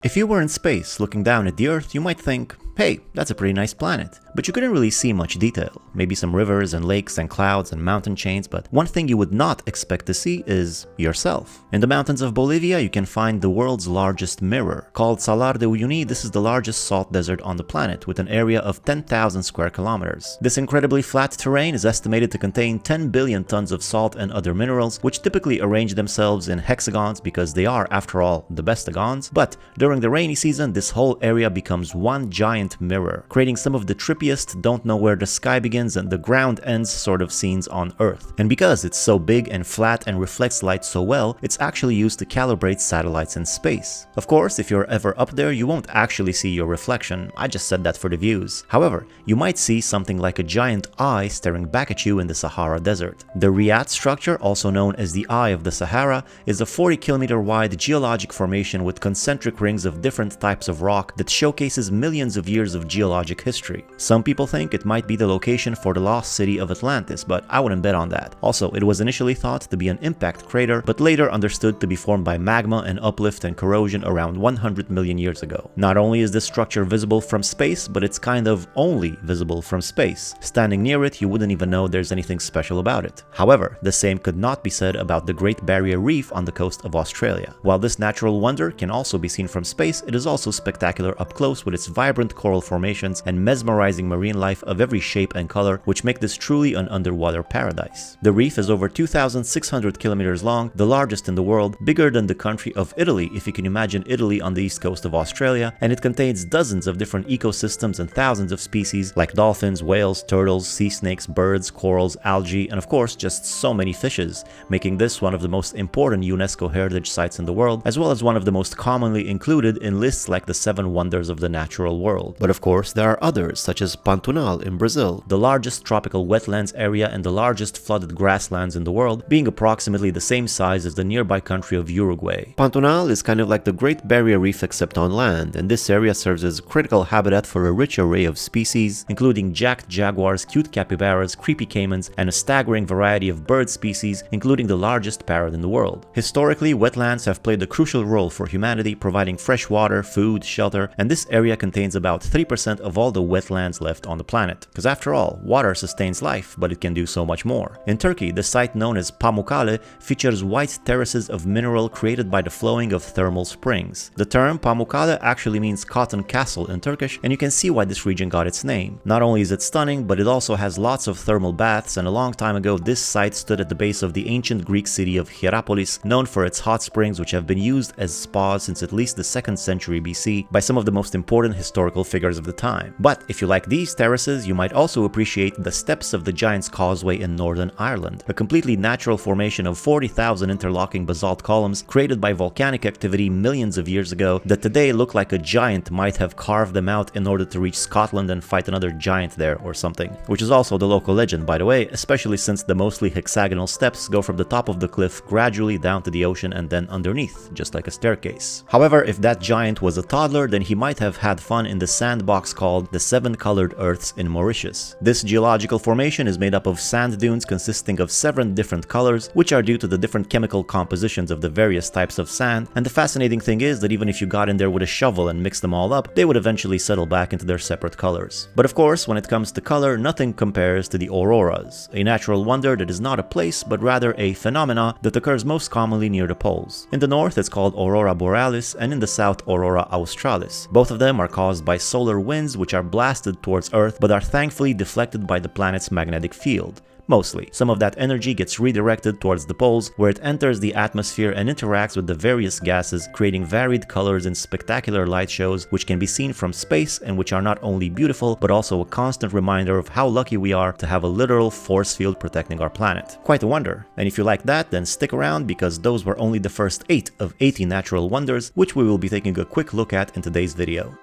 If you were in space looking down at the Earth, you might think, hey, that's a pretty nice planet. But you couldn't really see much detail. Maybe some rivers and lakes and clouds and mountain chains, but one thing you would not expect to see is yourself. In the mountains of Bolivia, you can find the world's largest mirror. Called Salar de Uyuni, this is the largest salt desert on the planet, with an area of 10,000 square kilometers. This incredibly flat terrain is estimated to contain 10 billion tons of salt and other minerals, which typically arrange themselves in hexagons because they are, after all, the bestagons. But during the rainy season, this whole area becomes one giant mirror, creating some of the trippiest don't know where the sky begins and the ground ends sort of scenes on Earth. And because it's so big and flat and reflects light so well, it's actually used to calibrate satellites in space. Of course, if you're ever up there, you won't actually see your reflection. I just said that for the views. However, you might see something like a giant eye staring back at you in the Sahara Desert. The Riyadh structure, also known as the Eye of the Sahara, is a 40-kilometer wide geologic formation with concentric rings of different types of rock that showcases millions of years of geologic history. Some people think it might be the location for the lost city of Atlantis, but I wouldn't bet on that. Also, it was initially thought to be an impact crater, but later understood to be formed by magma and uplift and corrosion around 100 million years ago. Not only is this structure visible from space, but it's kind of only visible from space. Standing near it, you wouldn't even know there's anything special about it. However, the same could not be said about the Great Barrier Reef on the coast of Australia. While this natural wonder can also be seen from space, it is also spectacular up close with its vibrant coral formations and mesmerizing marine life of every shape and color, which make this truly an underwater paradise. The reef is over 2,600 kilometers long, the largest in the world, bigger than the country of Italy if you can imagine Italy on the east coast of Australia, and it contains dozens of different ecosystems and thousands of species like dolphins, whales, turtles, sea snakes, birds, corals, algae, and of course just so many fishes, making this one of the most important UNESCO heritage sites in the world, as well as one of the most commonly included in lists like the 7 wonders of the natural world. But of course there are others, such as Pantanal in Brazil, the largest tropical wetlands area and the largest flooded grasslands in the world, being approximately the same size as the nearby country of Uruguay. Pantanal is kind of like the Great Barrier Reef except on land, and this area serves as a critical habitat for a rich array of species, including jacked jaguars, cute capybaras, creepy caimans, and a staggering variety of bird species, including the largest parrot in the world. Historically, wetlands have played a crucial role for humanity, providing fresh water, food, shelter, and this area contains about 3% of all the wetlands left on the planet. Because after all, water sustains life, but it can do so much more. In Turkey, the site known as Pamukkale features white terraces of mineral created by the flowing of thermal springs. The term Pamukkale actually means cotton castle in Turkish, and you can see why this region got its name. Not only is it stunning, but it also has lots of thermal baths, and a long time ago this site stood at the base of the ancient Greek city of Hierapolis, known for its hot springs which have been used as spas since at least the 2nd century BC by some of the most important historical figures of the time. But if you like these terraces, you might also appreciate the Steps of the Giant's Causeway in Northern Ireland, a completely natural formation of 40,000 interlocking basalt columns created by volcanic activity millions of years ago that today look like a giant might have carved them out in order to reach Scotland and fight another giant there or something. Which is also the local legend, by the way, especially since the mostly hexagonal steps go from the top of the cliff gradually down to the ocean and then underneath, just like a staircase. However, if that giant was a toddler, then he might have had fun in the sandbox called the Seven Colored Earths in Mauritius. This geological formation is made up of sand dunes consisting of 7 different colors, which are due to the different chemical compositions of the various types of sand, and the fascinating thing is that even if you got in there with a shovel and mixed them all up, they would eventually settle back into their separate colors. But of course, when it comes to color, nothing compares to the auroras, a natural wonder that is not a place, but rather a phenomena that occurs most commonly near the poles. In the north, it's called Aurora Borealis, and in the south, Aurora Australis. Both of them are caused by solar winds which are blasted towards Earth, but are thankfully deflected by the planet's magnetic field. Mostly. Some of that energy gets redirected towards the poles, where it enters the atmosphere and interacts with the various gases, creating varied colors and spectacular light shows which can be seen from space and which are not only beautiful, but also a constant reminder of how lucky we are to have a literal force field protecting our planet. Quite a wonder. And if you like that, then stick around, because those were only the first 8 of 80 natural wonders, which we will be taking a quick look at in today's video.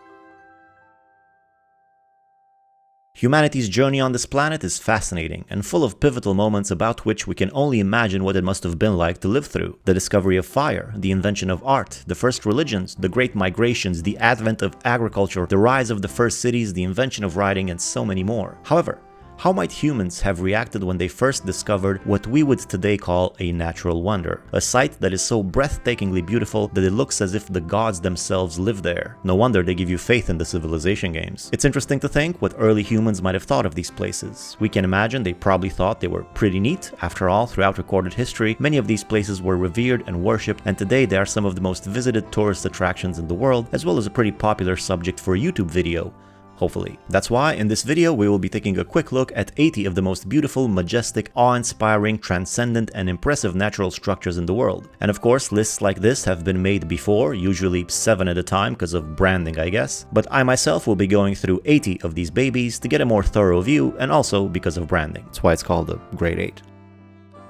Humanity's journey on this planet is fascinating and full of pivotal moments about which we can only imagine what it must have been like to live through. The discovery of fire, the invention of art, the first religions, the great migrations, the advent of agriculture, the rise of the first cities, the invention of writing, and so many more. However, How might humans have reacted when they first discovered what we would today call a natural wonder? A site that is so breathtakingly beautiful that it looks as if the gods themselves live there. No wonder they give you faith in the civilization games. It's interesting to think what early humans might have thought of these places. We can imagine they probably thought they were pretty neat. After all, throughout recorded history, many of these places were revered and worshipped, and today they are some of the most visited tourist attractions in the world, as well as a pretty popular subject for a YouTube video. Hopefully. That's why in this video we will be taking a quick look at 80 of the most beautiful, majestic, awe-inspiring, transcendent and impressive natural structures in the world. And of course, lists like this have been made before, usually 7 at a time because of branding, I guess. But I myself will be going through 80 of these babies to get a more thorough view, and also because of branding. That's why it's called the Grade 8.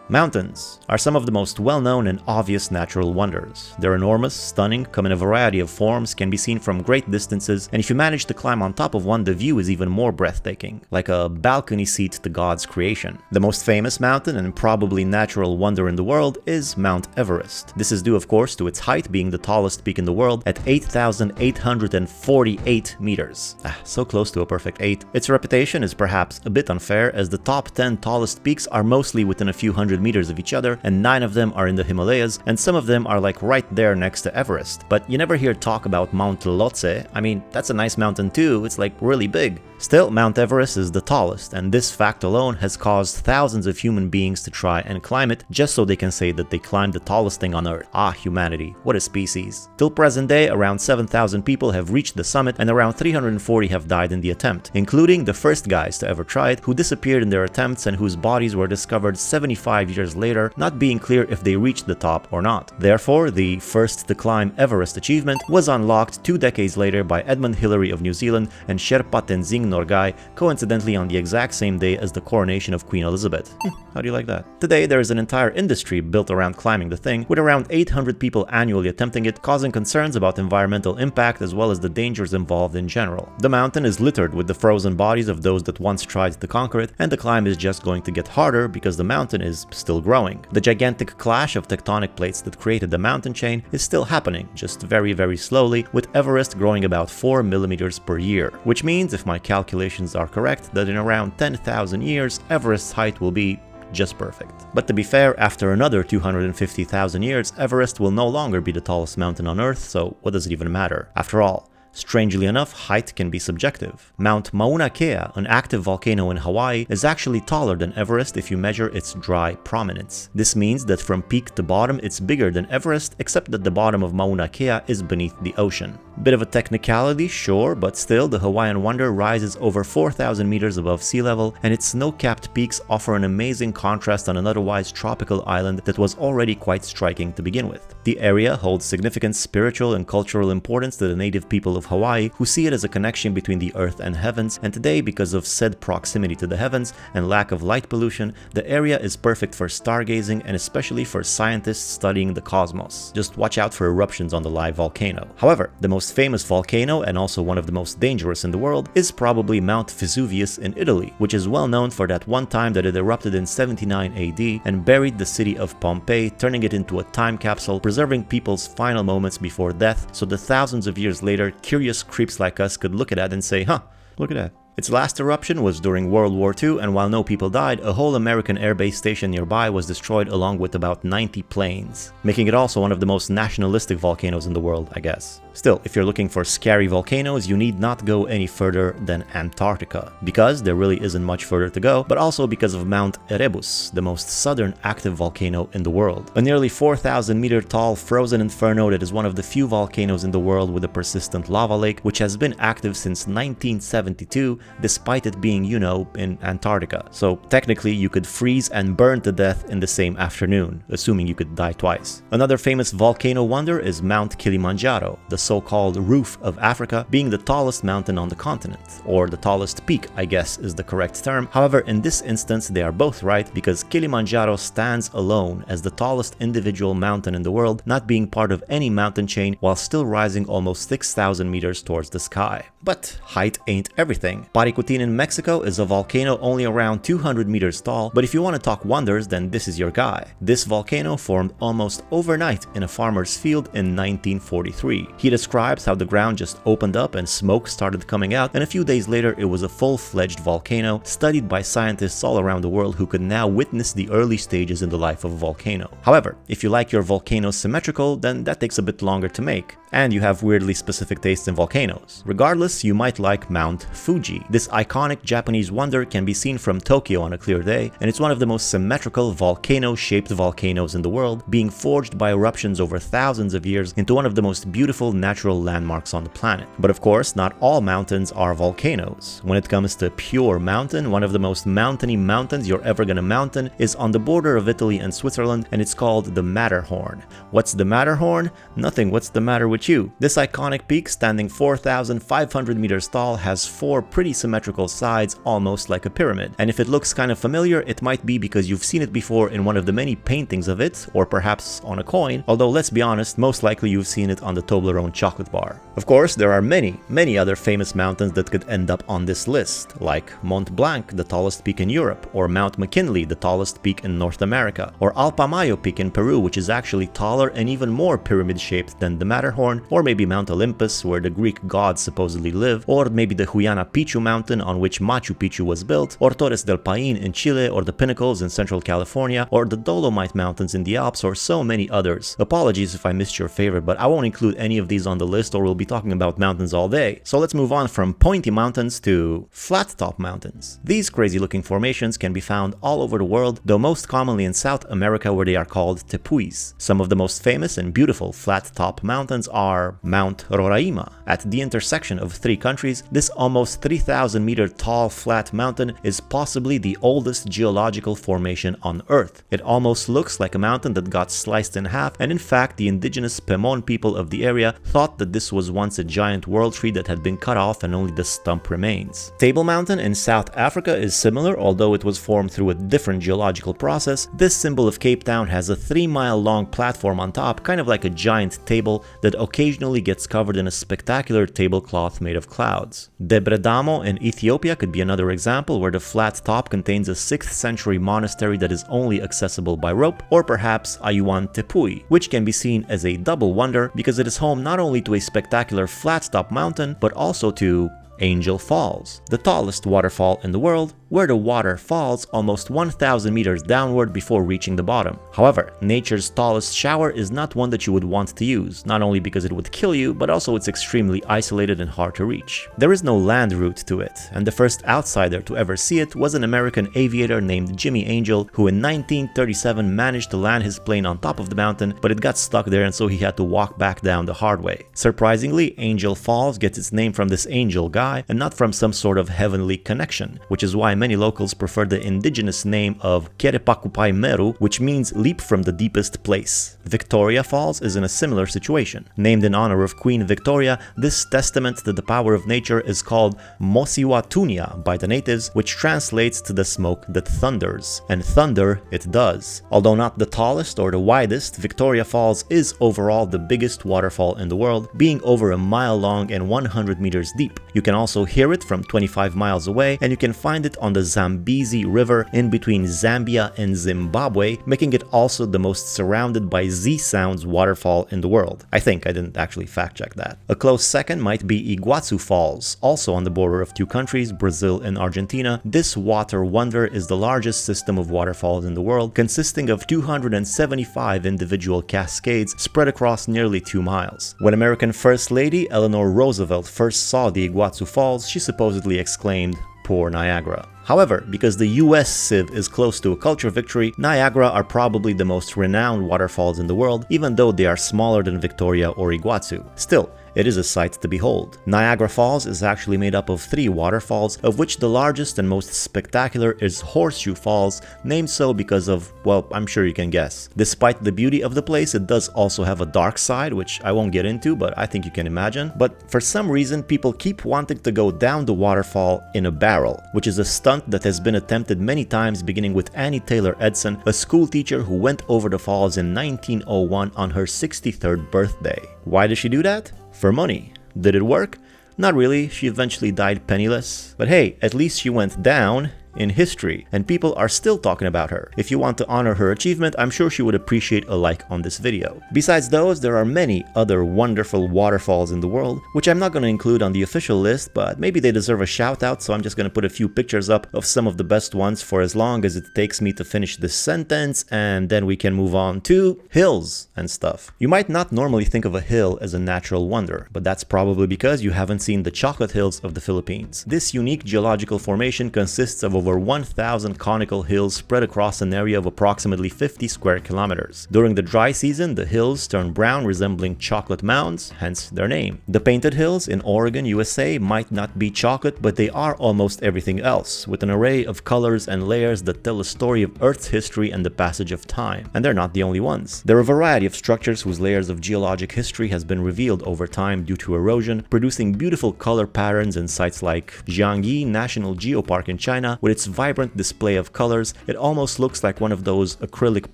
Mountains are some of the most well-known and obvious natural wonders. They're enormous, stunning, come in a variety of forms, can be seen from great distances, and if you manage to climb on top of one, the view is even more breathtaking, like a balcony seat to God's creation. The most famous mountain and probably natural wonder in the world is Mount Everest. This is due, of course, to its height being the tallest peak in the world at 8,848 meters. So close to a perfect 8. Its reputation is perhaps a bit unfair, as the top 10 tallest peaks are mostly within a few hundred meters of each other, and 9 of them are in the Himalayas, and some of them are like right there next to Everest. But you never hear talk about Mount Lhotse. I mean, that's a nice mountain too, it's like really big. Still, Mount Everest is the tallest, and this fact alone has caused thousands of human beings to try and climb it just so they can say that they climbed the tallest thing on Earth. Ah, humanity, what a species. Till present day, around 7,000 people have reached the summit, and around 340 have died in the attempt, including the first guys to ever try it, who disappeared in their attempts and whose bodies were discovered 75 years later, not being clear if they reached the top or not. Therefore, the first to climb Everest achievement was unlocked 2 decades later by Edmund Hillary of New Zealand and Sherpa Tenzing Norgay, coincidentally on the exact same day as the coronation of Queen Elizabeth. How do you like that? Today, there is an entire industry built around climbing the thing, with around 800 people annually attempting it, causing concerns about environmental impact as well as the dangers involved in general. The mountain is littered with the frozen bodies of those that once tried to conquer it, and the climb is just going to get harder because the mountain is still growing. The gigantic clash of tectonic plates that created the mountain chain is still happening, just very slowly, with Everest growing about 4 millimeters per year, which means, if my calculations are correct, that in around 10,000 years, Everest's height will be just perfect. But to be fair, after another 250,000 years, Everest will no longer be the tallest mountain on Earth, so what does it even matter? After all, strangely enough, height can be subjective. Mount Mauna Kea, an active volcano in Hawaii, is actually taller than Everest if you measure its dry prominence. This means that from peak to bottom it's bigger than Everest, except that the bottom of Mauna Kea is beneath the ocean. Bit of a technicality, sure, but still the Hawaiian wonder rises over 4,000 meters above sea level, and its snow-capped peaks offer an amazing contrast on an otherwise tropical island that was already quite striking to begin with. The area holds significant spiritual and cultural importance to the native people of Hawaii, who see it as a connection between the earth and heavens, and today, because of said proximity to the heavens and lack of light pollution, the area is perfect for stargazing and especially for scientists studying the cosmos. Just watch out for eruptions on the live volcano. However, the most famous volcano, and also one of the most dangerous in the world, is probably Mount Vesuvius in Italy, which is well known for that one time that it erupted in 79 AD and buried the city of Pompeii, turning it into a time capsule, preserving people's final moments before death, so that thousands of years later, curious creeps like us could look at that and say, huh, look at that. Its last eruption was during World War II, and while no people died, a whole American air base station nearby was destroyed along with about 90 planes, making it also one of the most nationalistic volcanoes in the world, I guess. Still, if you're looking for scary volcanoes, you need not go any further than Antarctica, because there really isn't much further to go, but also because of Mount Erebus, the most southern active volcano in the world. A nearly 4,000 meter tall frozen inferno that is one of the few volcanoes in the world with a persistent lava lake, which has been active since 1972, despite it being, you know, in Antarctica. So technically you could freeze and burn to death in the same afternoon, assuming you could die twice. Another famous volcano wonder is Mount Kilimanjaro, the so-called roof of Africa, being the tallest mountain on the continent, or the tallest peak, I guess is the correct term. However, in this instance they are both right, because Kilimanjaro stands alone as the tallest individual mountain in the world, not being part of any mountain chain, while still rising almost 6,000 meters towards the sky. But height ain't everything. Paricutin in Mexico is a volcano only around 200 meters tall, but if you want to talk wonders, then this is your guy. This volcano formed almost overnight in a farmer's field in 1943. He describes how the ground just opened up and smoke started coming out, and a few days later it was a full-fledged volcano studied by scientists all around the world who could now witness the early stages in the life of a volcano. However, if you like your volcano symmetrical, then that takes a bit longer to make, and you have weirdly specific tastes in volcanoes. Regardless, you might like Mount Fuji. This iconic Japanese wonder can be seen from Tokyo on a clear day, and it's one of the most symmetrical volcano-shaped volcanoes in the world, being forged by eruptions over thousands of years into one of the most beautiful natural landmarks on the planet. But of course, not all mountains are volcanoes. When it comes to pure mountain, one of the most mountainy mountains you're ever gonna mountain is on the border of Italy and Switzerland, and it's called the Matterhorn. What's the Matterhorn? Nothing. What's the matter with you? This iconic peak, standing 4,500 meters tall, has 4 pretty symmetrical sides, almost like a pyramid. And if it looks kind of familiar, it might be because you've seen it before in one of the many paintings of it, or perhaps on a coin, although let's be honest, most likely you've seen it on the Toblerone chocolate bar. Of course, there are many other famous mountains that could end up on this list, like Mont Blanc, the tallest peak in Europe, or Mount McKinley, the tallest peak in North America, or Alpamayo Peak in Peru, which is actually taller and even more pyramid-shaped than the Matterhorn, or maybe Mount Olympus, where the Greek gods supposedly live, or maybe the Huyana Picchu mountain on which Machu Picchu was built, or Torres del Paine in Chile, or the Pinnacles in Central California, or the Dolomite Mountains in the Alps, or so many others. Apologies if I missed your favorite, but I won't include any of these on the list or we'll be talking about mountains all day. So let's move on from pointy mountains to flat top mountains. These crazy looking formations can be found all over the world, though most commonly in South America, where they are called tepuis. Some of the most famous and beautiful flat top mountains are Mount Roraima. At the intersection of 3 countries, this almost 3,000 meter tall flat mountain is possibly the oldest geological formation on Earth. It almost looks like a mountain that got sliced in half, and in fact the indigenous Pemon people of the area thought that this was once a giant world tree that had been cut off and only the stump remains. Table Mountain in South Africa is similar, although it was formed through a different geological process. This symbol of Cape Town has a 3-mile long platform on top, kind of like a giant table that occasionally gets covered in a spectacular tablecloth made of clouds. Debre Damo in Ethiopia could be another example, where the flat top contains a 6th century monastery that is only accessible by rope, or perhaps Ayuan Tepui, which can be seen as a double wonder because it is home not only to a spectacular flat top mountain, but also to Angel Falls, the tallest waterfall in the world, where the water falls almost 1,000 meters downward before reaching the bottom. However, nature's tallest shower is not one that you would want to use, not only because it would kill you, but also it's extremely isolated and hard to reach. There is no land route to it, and the first outsider to ever see it was an American aviator named Jimmy Angel, who in 1937 managed to land his plane on top of the mountain, but it got stuck there and so he had to walk back down the hard way. Surprisingly, Angel Falls gets its name from this angel guy and not from some sort of heavenly connection, which is why many locals prefer the indigenous name of Kerepakupai Meru, which means leap from the deepest place. Victoria Falls is in a similar situation. Named in honor of Queen Victoria, this testament to the power of nature is called Mosiwa Tunia by the natives, which translates to the smoke that thunders. And thunder it does. Although not the tallest or the widest, Victoria Falls is overall the biggest waterfall in the world, being over a mile long and 100 meters deep. You can also hear it from 25 miles away, and you can find it on the Zambezi River in between Zambia and Zimbabwe, making it also the most surrounded by Z-sounds waterfall in the world. I think I didn't actually fact check that. A close second might be Iguazu Falls, also on the border of 2 countries, Brazil and Argentina. This water wonder is the largest system of waterfalls in the world, consisting of 275 individual cascades spread across nearly 2 miles. When American First Lady Eleanor Roosevelt first saw the Iguazu Falls, she supposedly exclaimed, "Poor Niagara." However, because the US Civ is close to a culture victory, Niagara are probably the most renowned waterfalls in the world, even though they are smaller than Victoria or Iguazu. Still, it is a sight to behold. Niagara Falls is actually made up of 3 waterfalls, of which the largest and most spectacular is Horseshoe Falls, named so because of, well, I'm sure you can guess. Despite the beauty of the place, it does also have a dark side, which I won't get into, but I think you can imagine. But for some reason, people keep wanting to go down the waterfall in a barrel, which is a stunt that has been attempted many times, beginning with Annie Taylor Edson, a school teacher who went over the falls in 1901 on her 63rd birthday. Why did she do that? For money. Did it work? Not really, she eventually died penniless. But hey, at least she went down in history, and people are still talking about her. If you want to honor her achievement, I'm sure she would appreciate a like on this video. Besides those, there are many other wonderful waterfalls in the world, which I'm not going to include on the official list, but maybe they deserve a shout out, so I'm just going to put a few pictures up of some of the best ones for as long as it takes me to finish this sentence, and then we can move on to hills and stuff. You might not normally think of a hill as a natural wonder, but that's probably because you haven't seen the chocolate hills of the Philippines. This unique geological formation consists of over 1,000 conical hills spread across an area of approximately 50 square kilometers. During the dry season, the hills turn brown, resembling chocolate mounds, hence their name. The Painted Hills in Oregon, USA might not be chocolate, but they are almost everything else, with an array of colors and layers that tell a story of Earth's history and the passage of time. And they're not the only ones. There are a variety of structures whose layers of geologic history has been revealed over time due to erosion, producing beautiful color patterns in sites like Jiangyi National Geopark in China. With its vibrant display of colors, it almost looks like one of those acrylic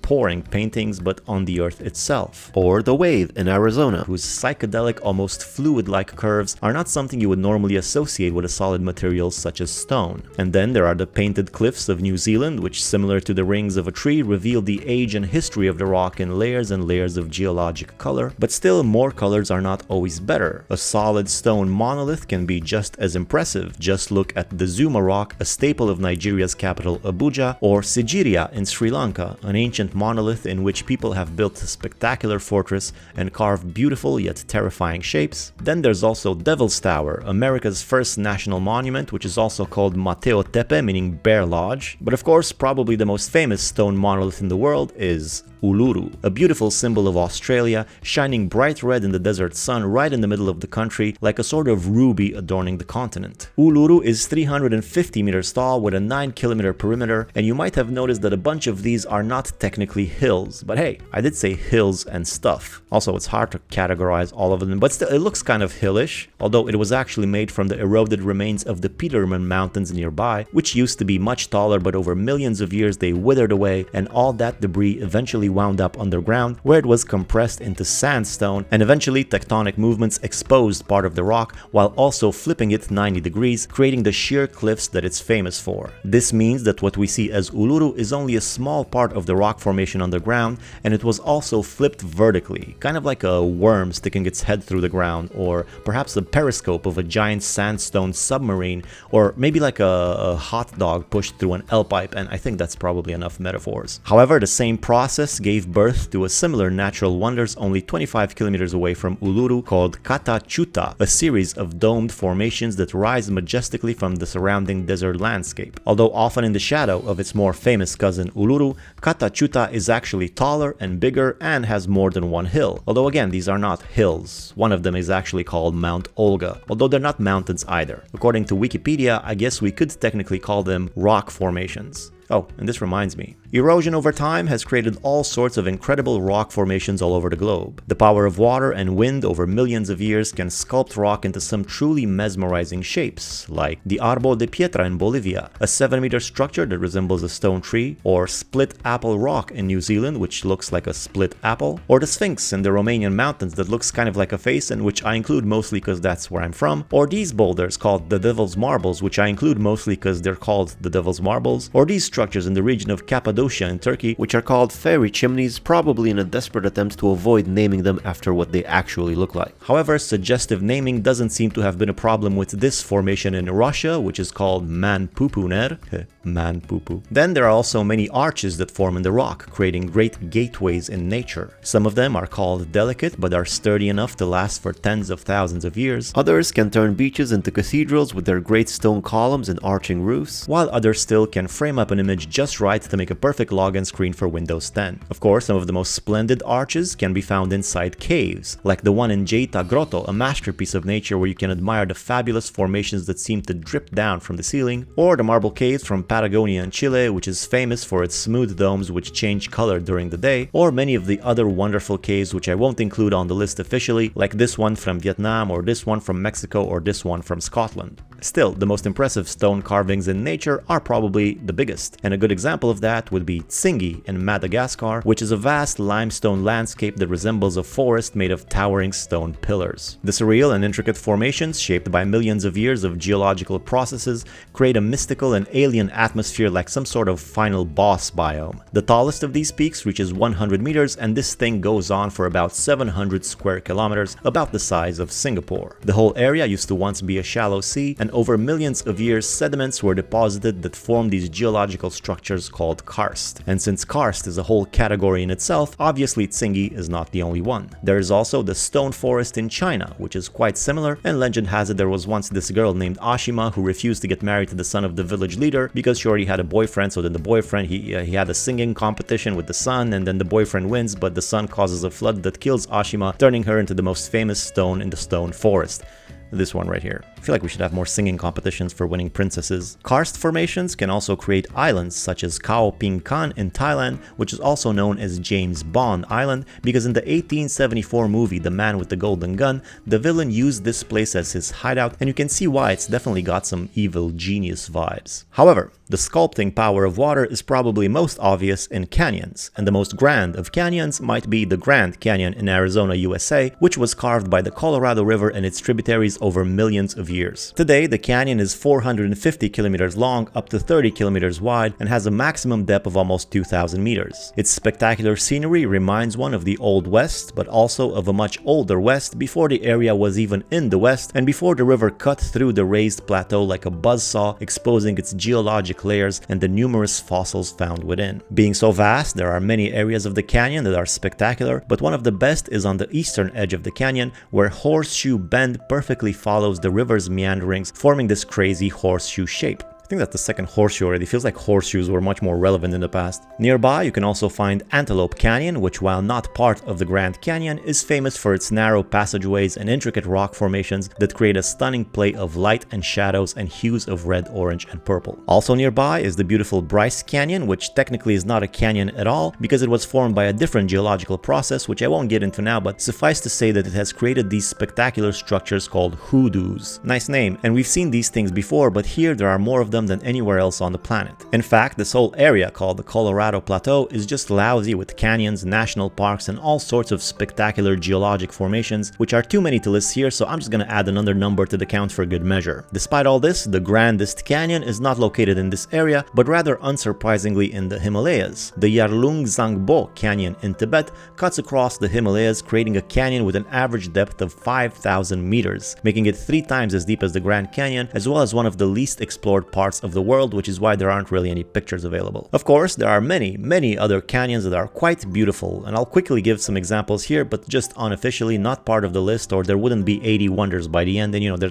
pouring paintings, but on the earth itself. Or the Wave in Arizona, whose psychedelic, almost fluid-like curves are not something you would normally associate with a solid material such as stone. And then there are the Painted Cliffs of New Zealand, which, similar to the rings of a tree, reveal the age and history of the rock in layers and layers of geologic color. But still, more colors are not always better. A solid stone monolith can be just as impressive. Just look at the Zuma rock, a staple of Nigeria's capital Abuja, or Sigiriya in Sri Lanka, an ancient monolith in which people have built a spectacular fortress and carved beautiful yet terrifying shapes. Then there's also Devil's Tower, America's first national monument, which is also called Mateo Tepe, meaning Bear Lodge. But of course, probably the most famous stone monolith in the world is Uluru, a beautiful symbol of Australia, shining bright red in the desert sun right in the middle of the country, like a sort of ruby adorning the continent. Uluru is 350 meters tall with a 9-kilometer perimeter, and you might have noticed that a bunch of these are not technically hills, but hey, I did say hills and stuff. Also, it's hard to categorize all of them, but still, it looks kind of hillish, although it was actually made from the eroded remains of the Peterman Mountains nearby, which used to be much taller, but over millions of years they withered away, and all that debris eventually wound up underground, where it was compressed into sandstone, and eventually tectonic movements exposed part of the rock while also flipping it 90 degrees, creating the sheer cliffs that it's famous for. This means that what we see as Uluru is only a small part of the rock formation underground, and it was also flipped vertically, kind of like a worm sticking its head through the ground, or perhaps a periscope of a giant sandstone submarine, or maybe like a hot dog pushed through an L-pipe, and I think that's probably enough metaphors. However, the same process gave birth to a similar natural wonders only 25 kilometers away from Uluru called Kata Chuta, a series of domed formations that rise majestically from the surrounding desert landscape. Although often in the shadow of its more famous cousin Uluru, Kata Chuta is actually taller and bigger and has more than one hill. Although again, these are not hills. One of them is actually called Mount Olga, although they're not mountains either. According to Wikipedia, I guess we could technically call them rock formations. Oh, and this reminds me. Erosion over time has created all sorts of incredible rock formations all over the globe. The power of water and wind over millions of years can sculpt rock into some truly mesmerizing shapes, like the Arbo de Pietra in Bolivia, a 7-meter structure that resembles a stone tree, or Split Apple Rock in New Zealand, which looks like a split apple, or the Sphinx in the Romanian mountains that looks kind of like a face, and which I include mostly because that's where I'm from, or these boulders called the Devil's Marbles, which I include mostly because they're called the Devil's Marbles, or these structures in the region of Cappadocia in Turkey, which are called fairy chimneys, probably in a desperate attempt to avoid naming them after what they actually look like. However, suggestive naming doesn't seem to have been a problem with this formation in Russia, which is called Man-Pupuner. Man-Pupu. Then there are also many arches that form in the rock, creating great gateways in nature. Some of them are called delicate, but are sturdy enough to last for tens of thousands of years. Others can turn beaches into cathedrals with their great stone columns and arching roofs, while others still can frame up an image just right to make a perfect login screen for Windows 10. Of course, some of the most splendid arches can be found inside caves, like the one in Jeita Grotto, a masterpiece of nature where you can admire the fabulous formations that seem to drip down from the ceiling, or the marble caves from Patagonia in Chile, which is famous for its smooth domes which change color during the day, or many of the other wonderful caves which I won't include on the list officially, like this one from Vietnam, or this one from Mexico, or this one from Scotland. Still, the most impressive stone carvings in nature are probably the biggest, and a good example of that would be Tsingy in Madagascar, which is a vast limestone landscape that resembles a forest made of towering stone pillars. The surreal and intricate formations, shaped by millions of years of geological processes, create a mystical and alien atmosphere like some sort of final boss biome. The tallest of these peaks reaches 100 meters, and this thing goes on for about 700 square kilometers, about the size of Singapore. The whole area used to once be a shallow sea, and over millions of years sediments were deposited that formed these geological structures called karst. And since karst is a whole category in itself, obviously Tsingy is not the only one. There is also the stone forest in China, which is quite similar, and legend has it there was once this girl named Ashima who refused to get married to the son of the village leader because she already had a boyfriend. So then the boyfriend, he had a singing competition with the son, and then the boyfriend wins, but the son causes a flood that kills Ashima, turning her into the most famous stone in the stone forest. This one right here. I feel like we should have more singing competitions for winning princesses. Karst formations can also create islands such as Khao Ping Kan in Thailand, which is also known as James Bond Island, because in the 1874 movie The Man with the Golden Gun, the villain used this place as his hideout, and you can see why. It's definitely got some evil genius vibes. However, the sculpting power of water is probably most obvious in canyons, and the most grand of canyons might be the Grand Canyon in Arizona, USA, which was carved by the Colorado River and its tributaries over millions of years. Today, the canyon is 450 kilometers long, up to 30 kilometers wide, and has a maximum depth of almost 2,000 meters. Its spectacular scenery reminds one of the Old West, but also of a much older West before the area was even in the West, and before the river cut through the raised plateau like a buzzsaw, exposing its geologic layers and the numerous fossils found within. Being so vast, there are many areas of the canyon that are spectacular, but one of the best is on the eastern edge of the canyon, where Horseshoe Bend perfectly follows the river's meanderings, forming this crazy horseshoe shape. I think that's the second horseshoe already. Feels like horseshoes were much more relevant in the past. Nearby, you can also find Antelope Canyon, which, while not part of the Grand Canyon, is famous for its narrow passageways and intricate rock formations that create a stunning play of light and shadows and hues of red, orange, and purple. Also nearby is the beautiful Bryce Canyon, which technically is not a canyon at all because it was formed by a different geological process, which I won't get into now, but suffice to say that it has created these spectacular structures called hoodoos. Nice name, and we've seen these things before, but here there are more of them than anywhere else on the planet. In fact, this whole area called the Colorado Plateau is just lousy with canyons, national parks, and all sorts of spectacular geologic formations, which are too many to list here, so I'm just gonna add another number to the count for good measure. Despite all this, the grandest canyon is not located in this area, but rather unsurprisingly in the Himalayas. The Yarlung Zangbo Canyon in Tibet cuts across the Himalayas, creating a canyon with an average depth of 5,000 meters, making it 3 times as deep as the Grand Canyon, as well as one of the least explored parts of the world, which is why there aren't really any pictures available. Of course, there are many other canyons that are quite beautiful, and I'll quickly give some examples here, but just unofficially, not part of the list, or there wouldn't be 80 wonders by the end, and there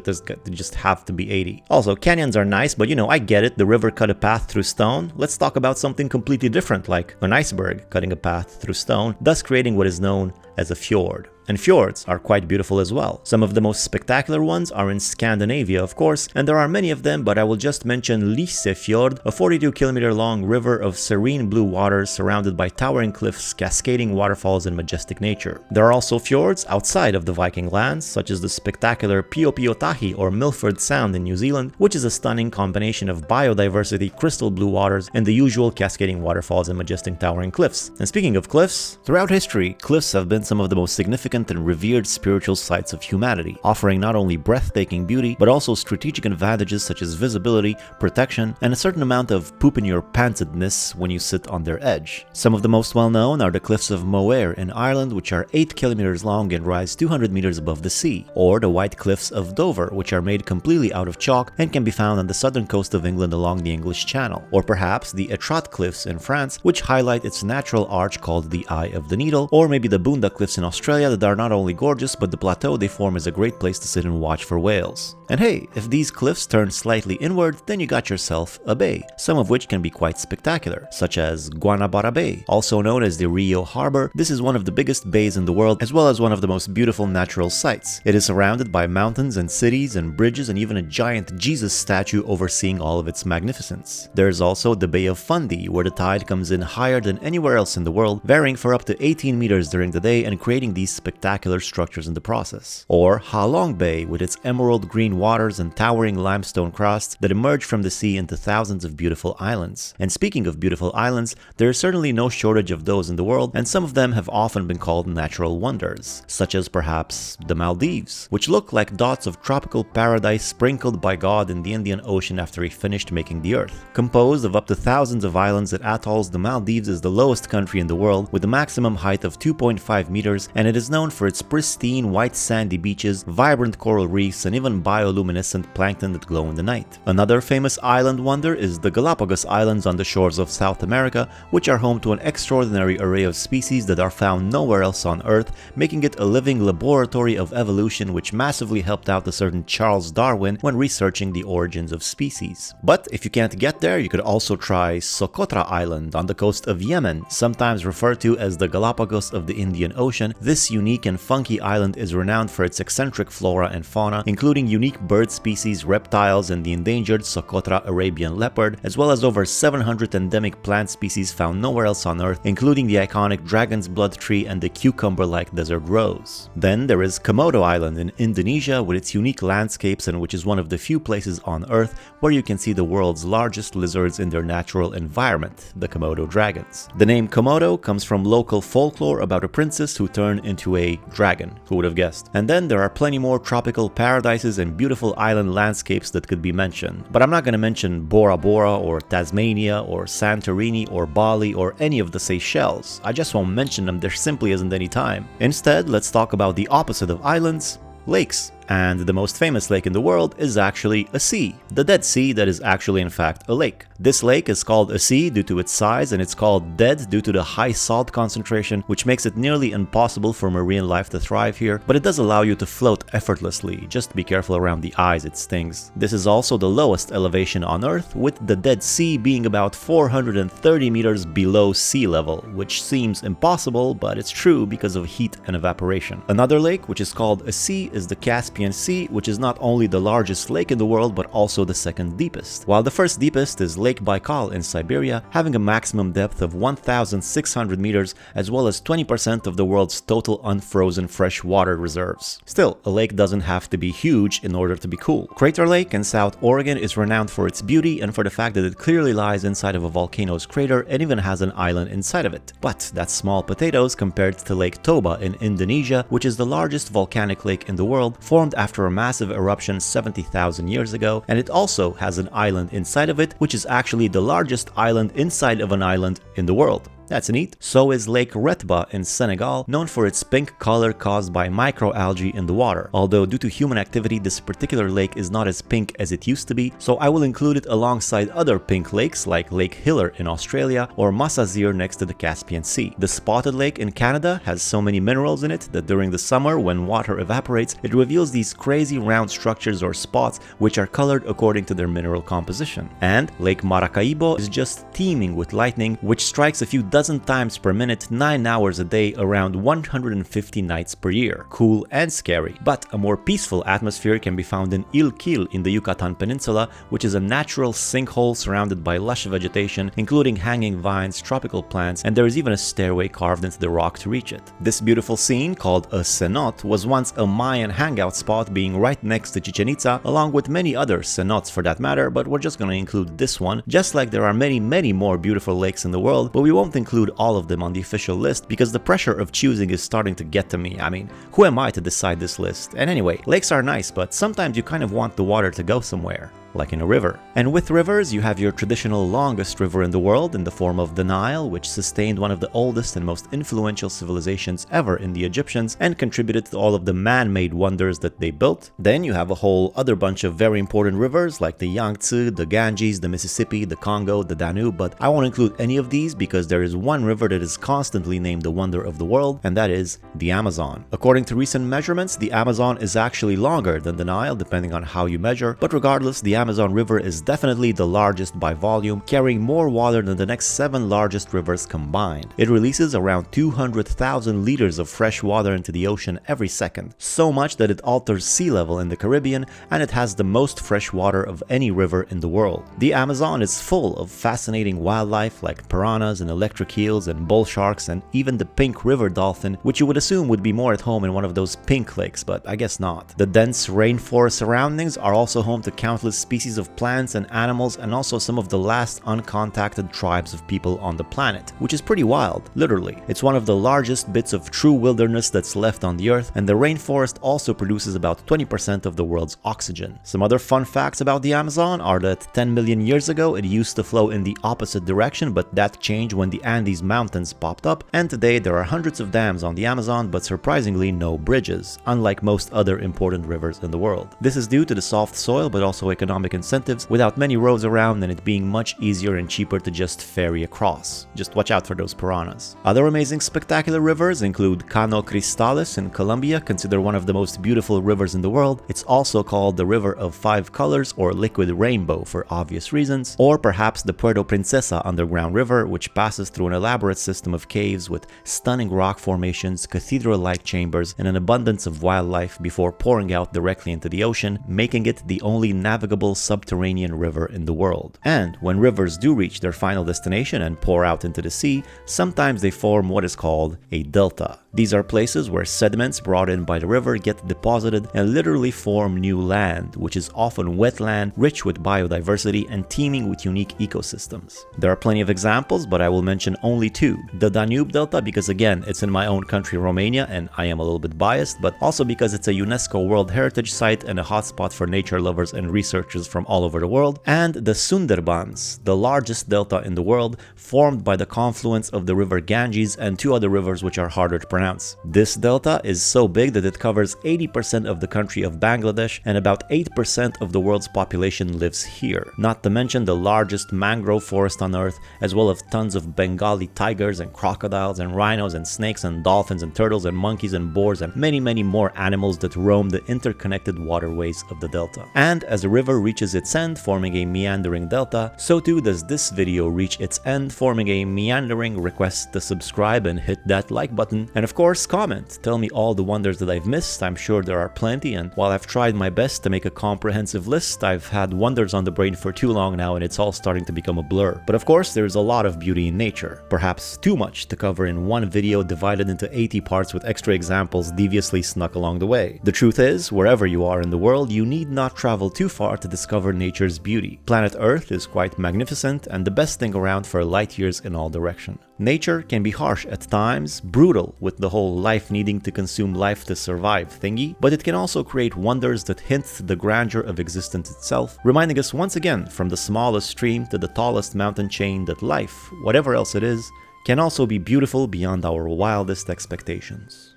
just have to be 80. Also, canyons are nice, but I get it, the river cut a path through stone. Let's talk about something completely different, like an iceberg cutting a path through stone, thus creating what is known as a fjord. And fjords are quite beautiful as well. Some of the most spectacular ones are in Scandinavia, of course, and there are many of them, but I will just mention Lyse Fjord, a 42-kilometer long river of serene blue waters surrounded by towering cliffs, cascading waterfalls, and majestic nature. There are also fjords outside of the Viking lands, such as the spectacular Piopiotahi or Milford Sound in New Zealand, which is a stunning combination of biodiversity, crystal blue waters, and the usual cascading waterfalls and majestic towering cliffs. And speaking of cliffs, throughout history, cliffs have been some of the most significant and revered spiritual sites of humanity, offering not only breathtaking beauty, but also strategic advantages such as visibility, protection, and a certain amount of poop-in-your-pantsedness when you sit on their edge. Some of the most well-known are the cliffs of Moher in Ireland, which are 8 kilometers long and rise 200 meters above the sea, or the White Cliffs of Dover, which are made completely out of chalk and can be found on the southern coast of England along the English Channel, or perhaps the Etretat Cliffs in France, which highlight its natural arch called the Eye of the Needle, or maybe the Boonda Cliffs in Australia that are not only gorgeous, but the plateau they form is a great place to sit and watch for whales. And hey, if these cliffs turn slightly inward, then you got yourself a bay, some of which can be quite spectacular, such as Guanabara Bay, also known as the Rio Harbor. This is one of the biggest bays in the world, as well as one of the most beautiful natural sights. It is surrounded by mountains and cities and bridges and even a giant Jesus statue overseeing all of its magnificence. There is also the Bay of Fundy, where the tide comes in higher than anywhere else in the world, varying for up to 18 meters during the day away and creating these spectacular structures in the process. Or Halong Bay, with its emerald green waters and towering limestone crasts that emerge from the sea into thousands of beautiful islands. And speaking of beautiful islands, there is certainly no shortage of those in the world, and some of them have often been called natural wonders, such as perhaps the Maldives, which look like dots of tropical paradise sprinkled by God in the Indian Ocean after he finished making the earth. Composed of up to thousands of islands and atolls, the Maldives is the lowest country in the world with a maximum height of 2.5 meters, and it is known for its pristine white sandy beaches, vibrant coral reefs, and even bioluminescent plankton that glow in the night. Another famous island wonder is the Galapagos Islands on the shores of South America, which are home to an extraordinary array of species that are found nowhere else on Earth, making it a living laboratory of evolution which massively helped out a certain Charles Darwin when researching the origins of species. But if you can't get there, you could also try Socotra Island on the coast of Yemen, sometimes referred to as the Galapagos of the Indian Ocean. This unique and funky island is renowned for its eccentric flora and fauna, including unique bird species, reptiles, and the endangered Socotra Arabian leopard, as well as over 700 endemic plant species found nowhere else on Earth, including the iconic dragon's blood tree and the cucumber-like desert rose. Then there is Komodo Island in Indonesia with its unique landscapes, and which is one of the few places on Earth where you can see the world's largest lizards in their natural environment, the Komodo dragons. The name Komodo comes from local folklore about a princess who turned into a dragon, who would have guessed. And then there are plenty more tropical paradises and beautiful island landscapes that could be mentioned. But I'm not going to mention Bora Bora or Tasmania or Santorini or Bali or any of the Seychelles. I just won't mention them, there simply isn't any time. Instead, let's talk about the opposite of islands, lakes. And the most famous lake in the world is actually a sea, the Dead Sea, that is actually in fact a lake. This lake is called a sea due to its size, and it's called dead due to the high salt concentration, which makes it nearly impossible for marine life to thrive here, but it does allow you to float effortlessly. Just be careful around the eyes, it stings. This is also the lowest elevation on Earth, with the Dead Sea being about 430 meters below sea level, which seems impossible, but it's true because of heat and evaporation. Another lake, which is called a sea, is the Caspian Sea, which is not only the largest lake in the world but also the second deepest. While the first deepest is Lake Baikal in Siberia, having a maximum depth of 1,600 meters, as well as 20% of the world's total unfrozen fresh water reserves. Still, a lake doesn't have to be huge in order to be cool. Crater Lake in South Oregon is renowned for its beauty and for the fact that it clearly lies inside of a volcano's crater and even has an island inside of it. But that's small potatoes compared to Lake Toba in Indonesia, which is the largest volcanic lake in the world, formed after a massive eruption 70,000 years ago, and it also has an island inside of it, which is actually the largest island inside of an island in the world. That's neat. So is Lake Retba in Senegal, known for its pink color caused by microalgae in the water. Although due to human activity, this particular lake is not as pink as it used to be, so I will include it alongside other pink lakes like Lake Hiller in Australia or Masazir next to the Caspian Sea. The Spotted Lake in Canada has so many minerals in it that during the summer, when water evaporates, it reveals these crazy round structures or spots which are colored according to their mineral composition. And Lake Maracaibo is just teeming with lightning, which strikes a few dozen times per minute, 9 hours a day, around 150 nights per year. Cool and scary. But a more peaceful atmosphere can be found in Ilquil in the Yucatan Peninsula, which is a natural sinkhole surrounded by lush vegetation, including hanging vines, tropical plants, and there is even a stairway carved into the rock to reach it. This beautiful scene, called a cenote, was once a Mayan hangout spot being right next to Chichen Itza, along with many other cenotes for that matter, but we're just gonna include this one, just like there are many more beautiful lakes in the world, but we won't include all of them on the official list because the pressure of choosing is starting to get to me. I mean, who am I to decide this list? And anyway, lakes are nice, but sometimes you kind of want the water to go somewhere, like in a river. And with rivers, you have your traditional longest river in the world in the form of the Nile, which sustained one of the oldest and most influential civilizations ever in the Egyptians and contributed to all of the man-made wonders that they built. Then you have a whole other bunch of very important rivers like the Yangtze, the Ganges, the Mississippi, the Congo, the Danube, but I won't include any of these because there is one river that is constantly named the wonder of the world, and that is the Amazon. According to recent measurements, the Amazon is actually longer than the Nile, depending on how you measure, but regardless, the Amazon River is definitely the largest by volume, carrying more water than the next 7 largest rivers combined. It releases around 200,000 liters of fresh water into the ocean every second, so much that it alters sea level in the Caribbean, and it has the most fresh water of any river in the world. The Amazon is full of fascinating wildlife like piranhas and electric eels and bull sharks and even the pink river dolphin, which you would assume would be more at home in one of those pink lakes, but I guess not. The dense rainforest surroundings are also home to countless species of plants and animals, and also some of the last uncontacted tribes of people on the planet, which is pretty wild, literally. It's one of the largest bits of true wilderness that's left on the earth, and the rainforest also produces about 20% of the world's oxygen. Some other fun facts about the Amazon are that 10 million years ago it used to flow in the opposite direction, but that changed when the Andes Mountains popped up, and today there are hundreds of dams on the Amazon, but surprisingly no bridges, unlike most other important rivers in the world. This is due to the soft soil, but also economic incentives, without many roads around and it being much easier and cheaper to just ferry across. Just watch out for those piranhas. Other amazing spectacular rivers include Cano Cristales in Colombia, considered one of the most beautiful rivers in the world. It's also called the River of Five Colors or Liquid Rainbow for obvious reasons, or perhaps the Puerto Princesa underground river, which passes through an elaborate system of caves with stunning rock formations, cathedral-like chambers, and an abundance of wildlife before pouring out directly into the ocean, making it the only navigable subterranean river in the world. And when rivers do reach their final destination and pour out into the sea, sometimes they form what is called a delta. These are places where sediments brought in by the river get deposited and literally form new land, which is often wetland, rich with biodiversity and teeming with unique ecosystems. There are plenty of examples, but I will mention only 2. The Danube Delta, because again, it's in my own country, Romania, and I am a little bit biased, but also because it's a UNESCO World Heritage Site and a hotspot for nature lovers and researchers from all over the world. And the Sundarbans, the largest delta in the world, formed by the confluence of the river Ganges and 2 other rivers which are harder to pronounce. This delta is so big that it covers 80% of the country of Bangladesh, and about 8% of the world's population lives here. Not to mention the largest mangrove forest on earth, as well as tons of Bengali tigers and crocodiles and rhinos and snakes and dolphins and turtles and monkeys and boars and many more animals that roam the interconnected waterways of the delta. And as the river reaches its end, forming a meandering delta, so too does this video reach its end, forming a meandering. Request to subscribe and hit that like button, and of course comment, tell me all the wonders that I've missed. I'm sure there are plenty, and while I've tried my best to make a comprehensive list, I've had wonders on the brain for too long now and it's all starting to become a blur. But of course there's a lot of beauty in nature, perhaps too much to cover in one video divided into 80 parts with extra examples deviously snuck along the way. The truth is, wherever you are in the world, you need not travel too far to discover nature's beauty. Planet Earth is quite magnificent and the best thing around for light years in all direction. Nature can be harsh at times, brutal with the whole life needing to consume life to survive thingy, but it can also create wonders that hint to the grandeur of existence itself, reminding us once again from the smallest stream to the tallest mountain chain that life, whatever else it is, can also be beautiful beyond our wildest expectations.